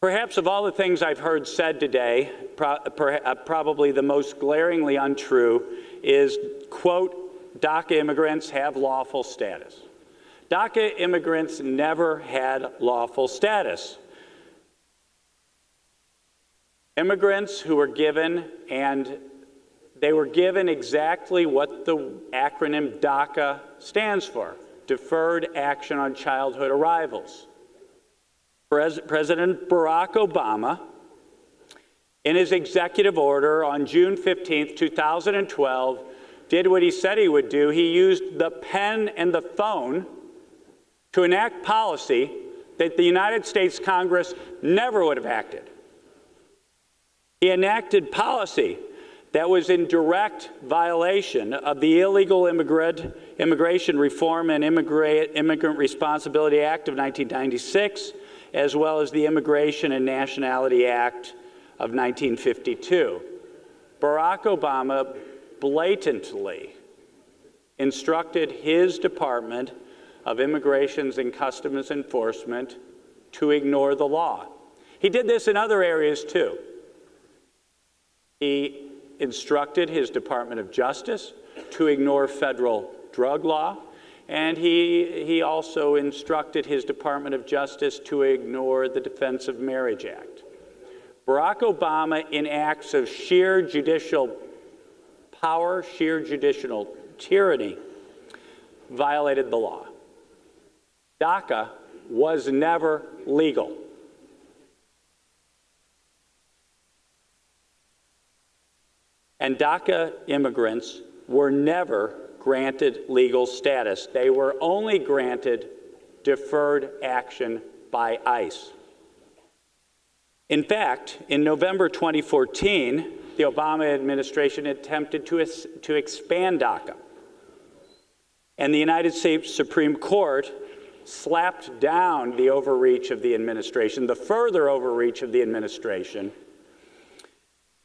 Perhaps of all the things I've heard said today, probably the most glaringly untrue is, quote, DACA immigrants have lawful status. DACA immigrants never had lawful status. Immigrants who were given, and they were given exactly what the acronym DACA stands for, Deferred Action on Childhood Arrivals. President Barack Obama, in his executive order on June 15, 2012, did what he said he would do. He used the pen and the phone to enact policy that the United States Congress never would have acted. He enacted policy that was in direct violation of the Illegal Immigration Reform and Immigrant Responsibility Act of 1996, as well as the Immigration and Nationality Act of 1952. Barack Obama blatantly instructed his Department of Immigrations and Customs Enforcement to ignore the law. He did this in other areas too. He instructed his Department of Justice to ignore federal drug law, and he also instructed his Department of Justice to ignore the Defense of Marriage Act. Barack Obama, in acts of sheer judicial power, sheer judicial tyranny, violated the law. DACA was never legal. And DACA immigrants were never granted legal status. They were only granted deferred action by ICE. In fact, in November 2014, the Obama administration attempted to expand DACA. And the United States Supreme Court slapped down the overreach of the administration, the further overreach of the administration,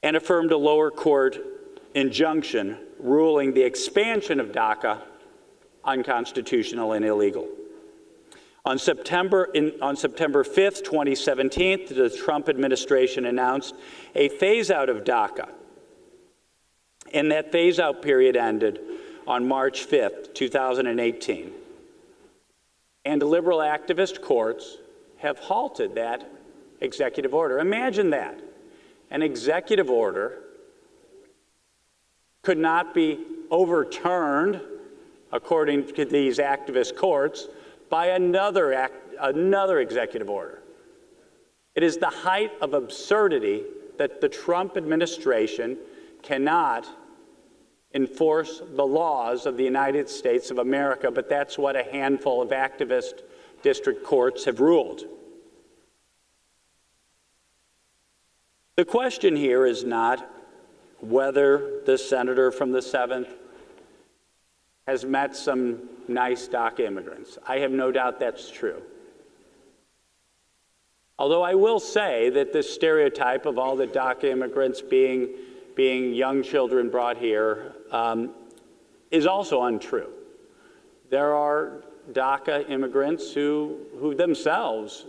and affirmed a lower court injunction ruling the expansion of DACA unconstitutional and illegal. On September 5th, 2017, the Trump administration announced a phase-out of DACA, and that phase-out period ended on March 5th, 2018. And liberal activist courts have halted that executive order. Imagine that. An executive order could not be overturned, according to these activist courts, by another executive order. It is the height of absurdity that the Trump administration cannot enforce the laws of the United States of America, but that's what a handful of activist district courts have ruled. The question here is not whether the senator from the 7th has met some nice DACA immigrants. I have no doubt that's true. Although I will say that this stereotype of all the DACA immigrants being young children brought here is also untrue. There are DACA immigrants who themselves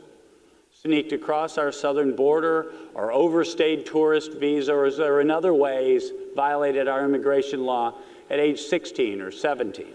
sneaked across our southern border or overstayed tourist visas or in other ways violated our immigration law at age 16 or 17.